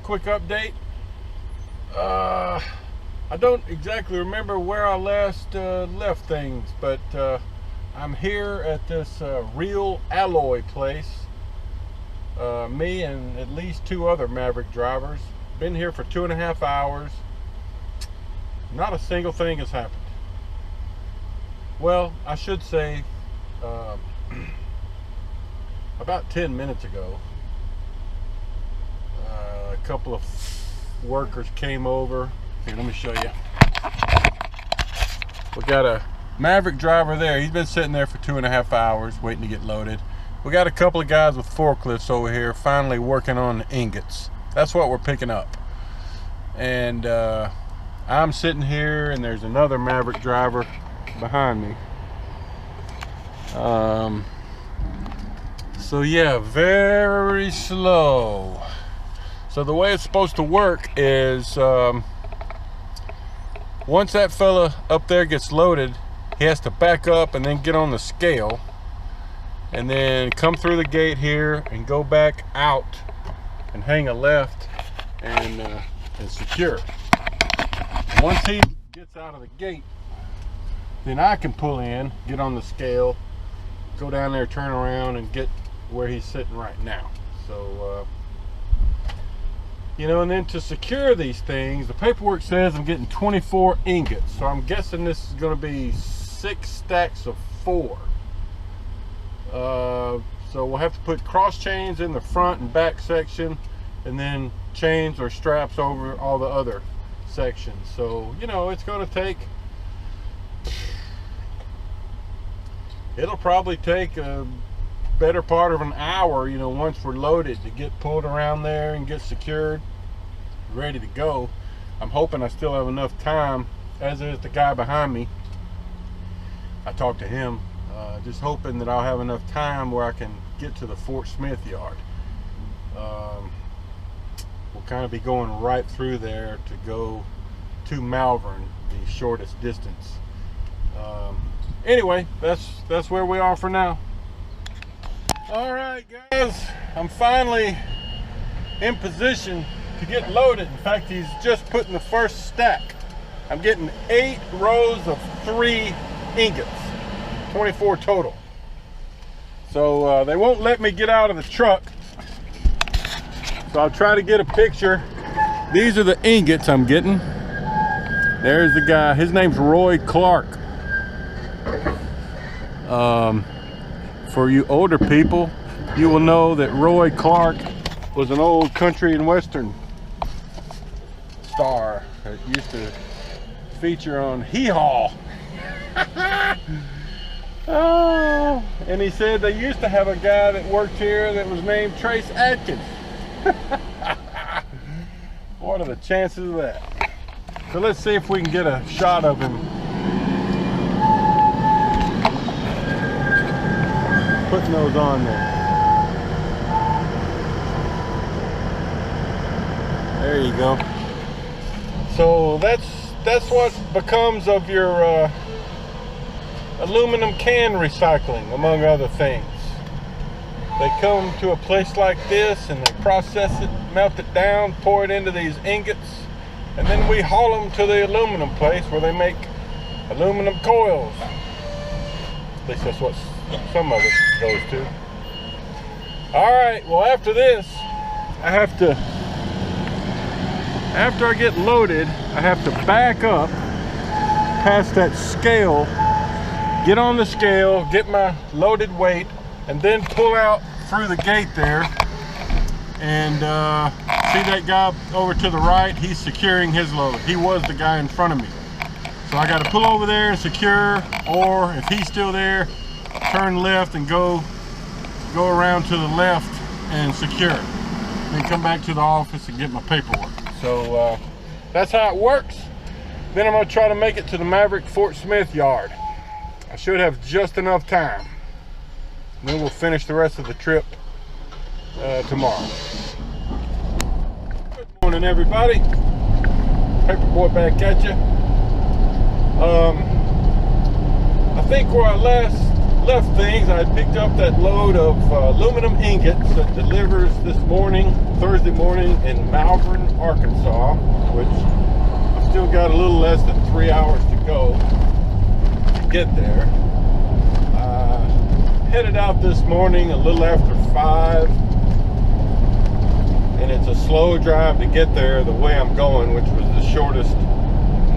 quick update. I don't exactly remember where I last left things, but I'm here at this Real Alloy place. Me and at least two other Maverick drivers. Been here for 2.5 hours. Not a single thing has happened. Well, I should say about 10 minutes ago, a couple of workers came over. Here, let me show you. We got a Maverick driver there. He's been sitting there for 2.5 hours waiting to get loaded. We got a couple of guys with forklifts over here finally working on the ingots. That's what we're picking up. And I'm sitting here and there's another Maverick driver behind me. So yeah, very slow. So the way it's supposed to work is once that fella up there gets loaded, he has to back up and then get on the scale and then come through the gate here and go back out and hang a left and secure. Once he gets out of the gate, then I can pull in, get on the scale, go down there, turn around, and get where he's sitting right now. So, you know, and then to secure these things, the paperwork says I'm getting 24 ingots. So I'm guessing this is going to be 6 stacks of 4. So we'll have to put cross chains in the front and back section, and then chains or straps over all the other sections. So, you know, it's going to take, it'll probably take a better part of an hour, you know, once we're loaded, to get pulled around there and get secured, ready to go. I'm hoping I still have enough time, as is the guy behind me. I talked to him, just hoping that I'll have enough time where I can get to the Fort Smith yard. We'll kind of be going right through there to go to Malvern, the shortest distance. Anyway, that's where we are for now. All right, guys, I'm finally in position to get loaded. In fact, he's just putting the first stack. I'm getting 8 rows of 3 ingots, 24 total. So they won't let me get out of the truck, so I'll try to get a picture. These are the ingots I'm getting. There's the guy, his name's Roy Clark. For you older people, you will know that Roy Clark was an old country and western star that used to feature on Hee Haw. Oh, and he said they used to have a guy that worked here that was named Trace Adkins. What are the chances of that? So let's see if we can get a shot of him putting those on there. There you go. So that's what becomes of your aluminum can recycling, among other things. They come to a place like this and they process it, melt it down, pour it into these ingots, and then we haul them to the aluminum place where they make aluminum coils. At least that's what some of it goes to. All right, well, after this, after I get loaded, I have to back up past that scale, get on the scale, get my loaded weight, and then pull out through the gate there. And see that guy over to the right? He's securing his load. He was the guy in front of me. So I got to pull over there and secure, or if he's still there, turn left and go around to the left and secure it. Then come back to the office and get my paperwork. So that's how it works. Then I'm going to try to make it to the Maverick Fort Smith yard. I should have just enough time. And then we'll finish the rest of the trip tomorrow. Good morning, everybody. Paperboy back at you. I think where I last left things. I picked up that load of aluminum ingots that delivers this morning, Thursday morning, in Malvern, Arkansas, which I've still got a little less than 3 hours to go to get there. Headed out this morning a little after 5, and it's a slow drive to get there the way I'm going, which was the shortest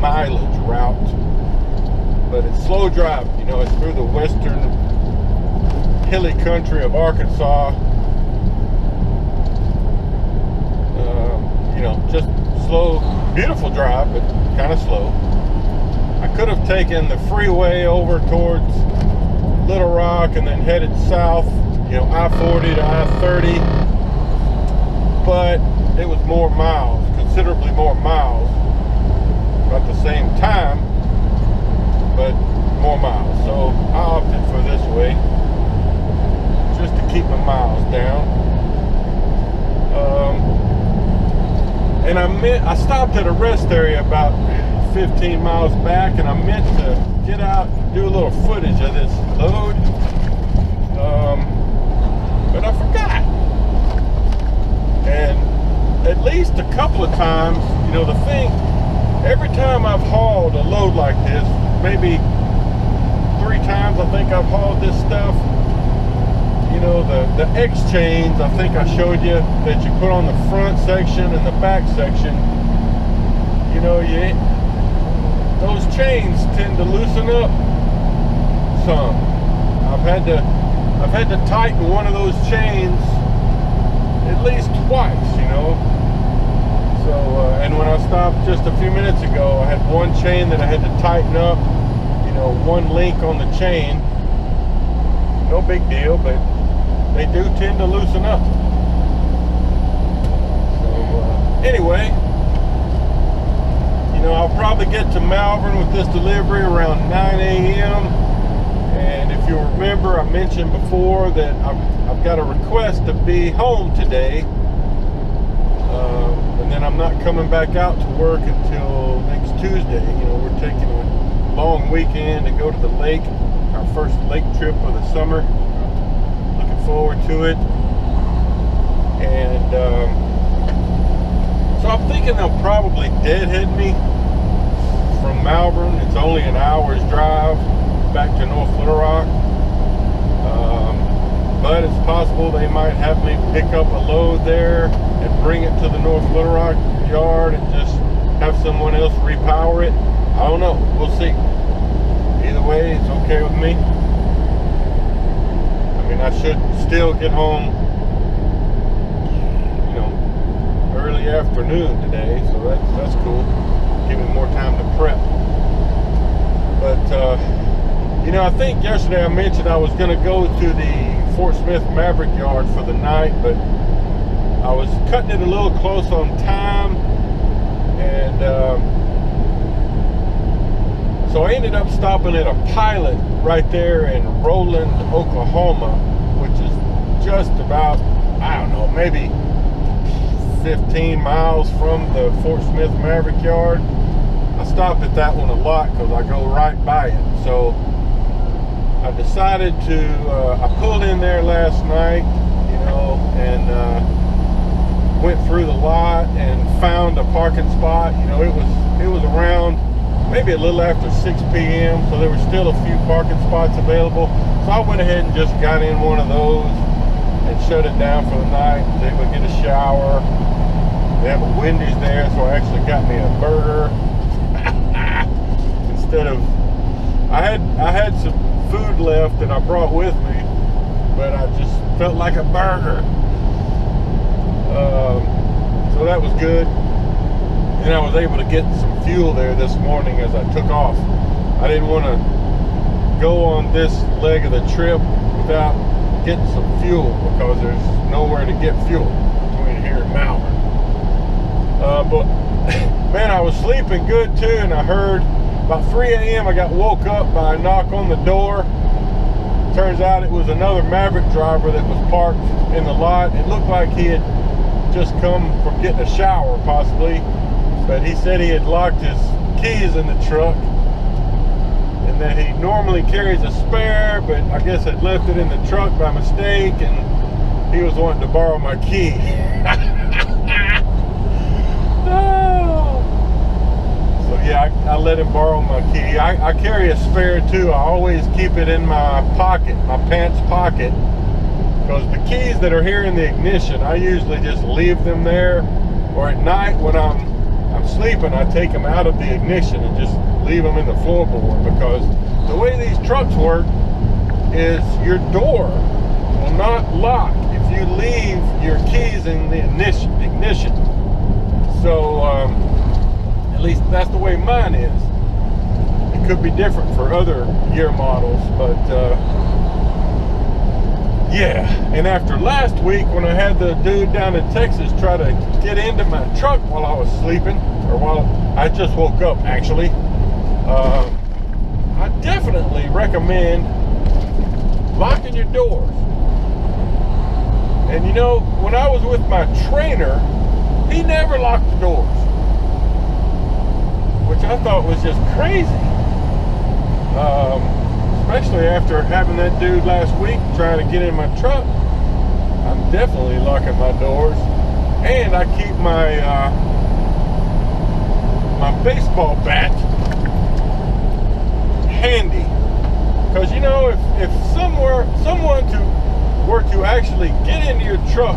mileage route. But it's slow drive, you know, it's through the western hilly country of Arkansas. You know, just slow, beautiful drive, but kind of slow. I could have taken the freeway over towards Little Rock and then headed south, you know, I-40 to I-30, but it was more miles, considerably more miles, about the same time, but more miles. So I opted for this way, just to keep my miles down. And I stopped at a rest area about 15 miles back, and I meant to get out and do a little footage of this load, but I forgot. And at least a couple of times, you know, the thing, every time I've hauled a load like this, maybe 3 times I think I've hauled this stuff, you know, the X chains I think I showed you that you put on the front section and the back section, you know, those chains tend to loosen up some. I've had to tighten one of those chains at least twice, you know. So and when I stopped just a few minutes ago, I had one chain that I had to tighten up, you know, one link on the chain. No big deal, but they do tend to loosen up. So anyway, you know, I'll probably get to Malvern with this delivery around 9 a.m. And if you remember, I mentioned before that I've got a request to be home today. And then I'm not coming back out to work until next Tuesday. You know, we're taking a long weekend to go to the lake, our first lake trip of the summer. Looking forward to it. And so I'm thinking they'll probably deadhead me from Malvern. It's only an hour's drive back to North Little Rock. But it's possible they might have me pick up a load there and bring it to the North Little Rock yard and just have someone else repower it. I don't know. We'll see. Either way, it's okay with me. I mean, I should still get home, you know, early afternoon today, so that's cool. Give me more time to prep. But you know, I think yesterday I mentioned I was going to go to the Fort Smith Maverick yard for the night, but I was cutting it a little close on time, and so I ended up stopping at a Pilot right there in Roland, Oklahoma, which is just about, I don't know, maybe 15 miles from the Fort Smith Maverick yard. I stopped at that one a lot because I go right by it. So I decided to, I pulled in there last night, you know, and went through the lot and found a parking spot. You know, it was around maybe a little after 6 p.m. so there were still a few parking spots available. So I went ahead and just got in one of those and shut it down for the night. Was able to get a shower. They have a Wendy's there, so I actually got me a burger instead of, I had some food left that I brought with me, but I just felt like a burger. So that was good. And I was able to get some fuel there this morning as I took off. I didn't want to go on this leg of the trip without getting some fuel because there's nowhere to get fuel between here and Malvern. But man, I was sleeping good too, and I heard about 3 a.m. I got woke up by a knock on the door. Turns out it was another Maverick driver that was parked in the lot. It looked like he had just come from getting a shower possibly, but he said he had locked his keys in the truck, and and that he normally carries a spare, but I guess had left it in the truck by mistake, and he was wanting to borrow my key. Oh. So yeah, I let him borrow my key. I carry a spare too. I always keep it in my pocket, my pants pocket, because the keys that are here in the ignition, I usually just leave them there, or at night when I'm sleeping, I take them out of the ignition and just leave them in the floorboard, because the way these trucks work is your door will not lock if you leave your keys in the ignition. So at least that's the way mine is. It could be different for other year models, but yeah. And after last week, when I had the dude down in Texas try to get into my truck while I was sleeping, or while I just woke up actually, I definitely recommend locking your doors. And you know, when I was with my trainer, he never locked the doors, which I thought was just crazy. Especially after having that dude last week trying to get in my truck. I'm definitely locking my doors, and I keep my my baseball bat handy, because you know, if someone were to actually get into your truck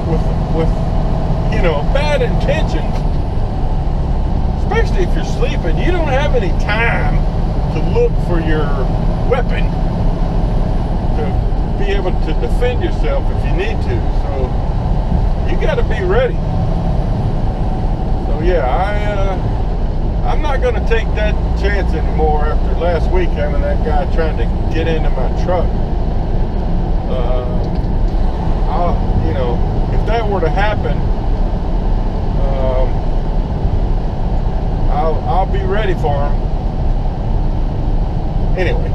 with you know, bad intentions, especially if you're sleeping, you don't have any time to look for your weapon to be able to defend yourself if you need to. So you got to be ready. So yeah, I'm not going to take that chance anymore after last week having that guy trying to get into my truck. You know, if that were to happen, I'll be ready for him. Anyway,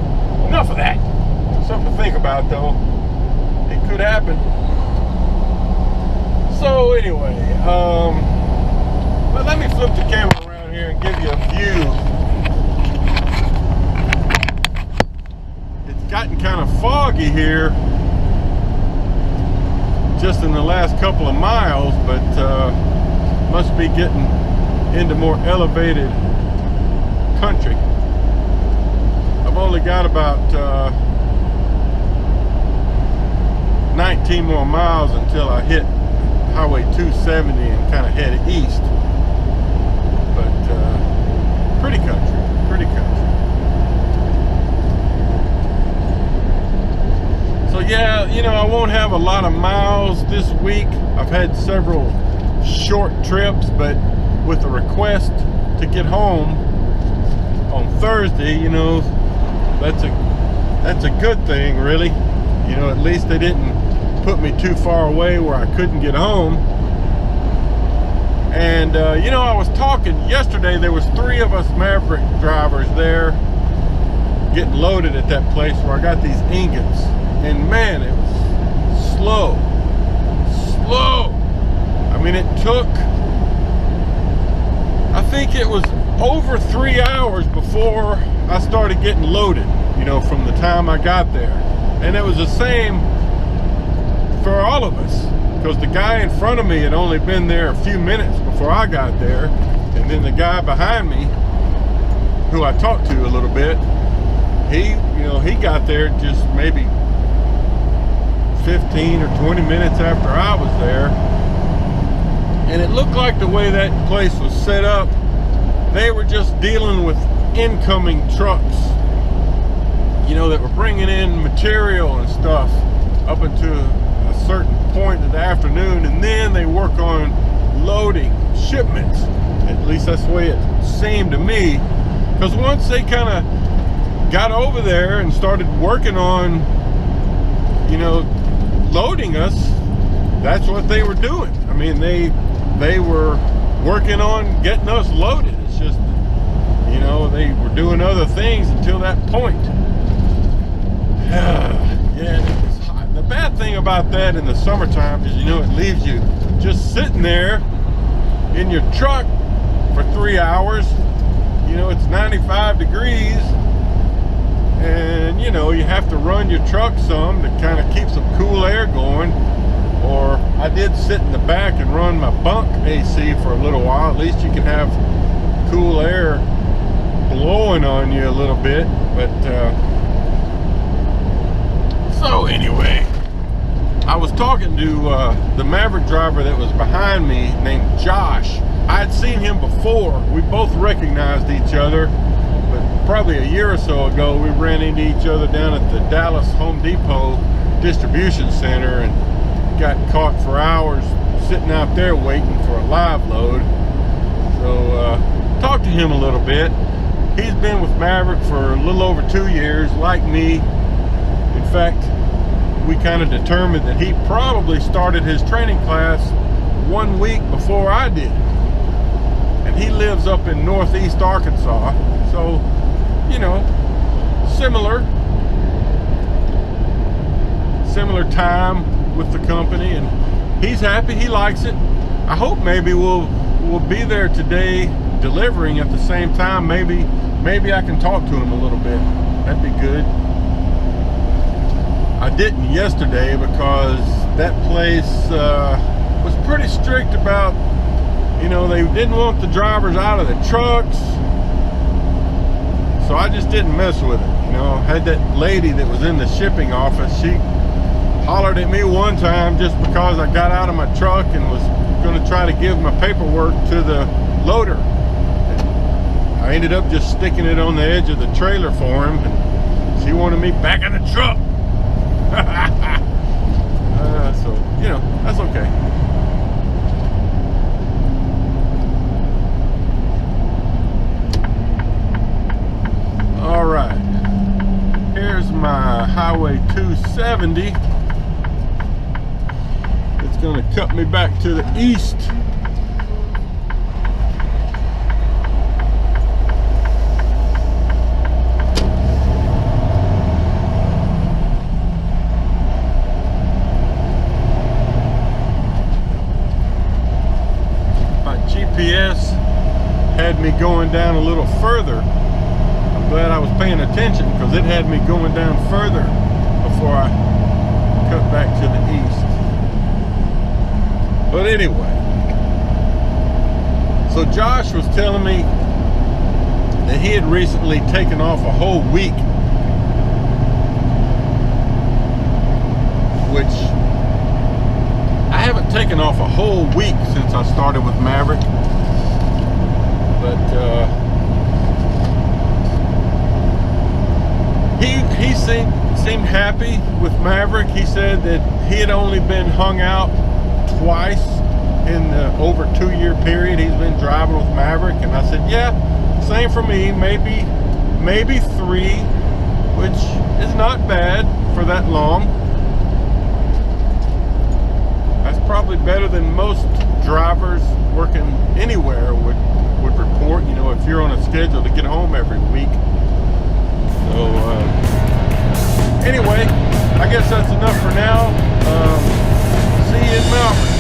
enough of that. Something to think about, though. It could happen. So anyway, but let me flip the camera around here and give you a view. It's gotten kind of foggy here just in the last couple of miles, but must be getting into more elevated country. I've only got about 19 more miles until I hit Highway 270 and kind of head east. But pretty country, pretty country. So yeah, you know, I won't have a lot of miles this week. I've had several short trips, but with a request to get home on Thursday, you know, that's a good thing, really. You know, at least they didn't put me too far away where I couldn't get home. And you know, I was talking yesterday, there was 3 of us Maverick drivers there getting loaded at that place where I got these ingots, and man, it was slow. I mean, it took, I think it was over 3 hours before I started getting loaded, you know, from the time I got there. And it was the same for all of us, because the guy in front of me had only been there a few minutes before I got there, and then the guy behind me, who I talked to a little bit, he got there just maybe 15 or 20 minutes after I was there. And it looked like the way that place was set up, they were just dealing with incoming trucks, you know, that were bringing in material and stuff up until a certain point in the afternoon, and then they work on loading shipments. At least that's the way it seemed to me, because once they kind of got over there and started working on, you know, loading us, that's what they were doing. I mean, they were working on getting us loaded. It's just, you know, they were doing other things until that point. Yeah, it was hot. The bad thing about that in the summertime is, you know, it leaves you just sitting there in your truck for 3 hours. You know, it's 95 degrees, know, you have to run your truck some to kind of keep some cool air going. Or I did sit in the back and run my bunk AC for a little while. At least you can have cool air blowing on you a little bit. But so anyway, I was talking to the Maverick driver that was behind me named Josh. I had seen him before. We both recognized each other, but probably a year or so ago we ran into each other down at the Dallas Home Depot distribution center and got caught for hours sitting out there waiting for a live load. So talked to him a little bit. He's been with Maverick for a little over 2 years, like me. In fact, we kind of determined that he probably started his training class 1 week before I did. And he lives up in northeast Arkansas. So, you know, similar time with the company, and he's happy, he likes it. I hope maybe we'll be there today delivering at the same time. Maybe I can talk to him a little bit. That'd be good. I didn't yesterday because that place was pretty strict about, you know, they didn't want the drivers out of the trucks. So I just didn't mess with it. You know, had that lady that was in the shipping office, she hollered at me one time just because I got out of my truck and was going to try to give my paperwork to the loader. And I ended up just sticking it on the edge of the trailer for him, and she wanted me back in the truck. So, you know, that's okay. All right, here's my Highway 270. It's going to cut me back to the east. My GPS had me going down a little further. I'm glad I was paying attention because it had me going down further before I cut back to the east. But anyway, so Josh was telling me that he had recently taken off a whole week, which I haven't taken off a whole week since I started with Maverick. But he seemed happy with Maverick. He said that he had only been hung out twice in the over 2 year period he's been driving with Maverick. And I said, yeah, same for me, maybe 3, which is not bad for that long. That's probably better than most drivers working anywhere would report, you know, if you're on a schedule to get home every week. So anyway, I guess that's enough for now. See you in Malvern.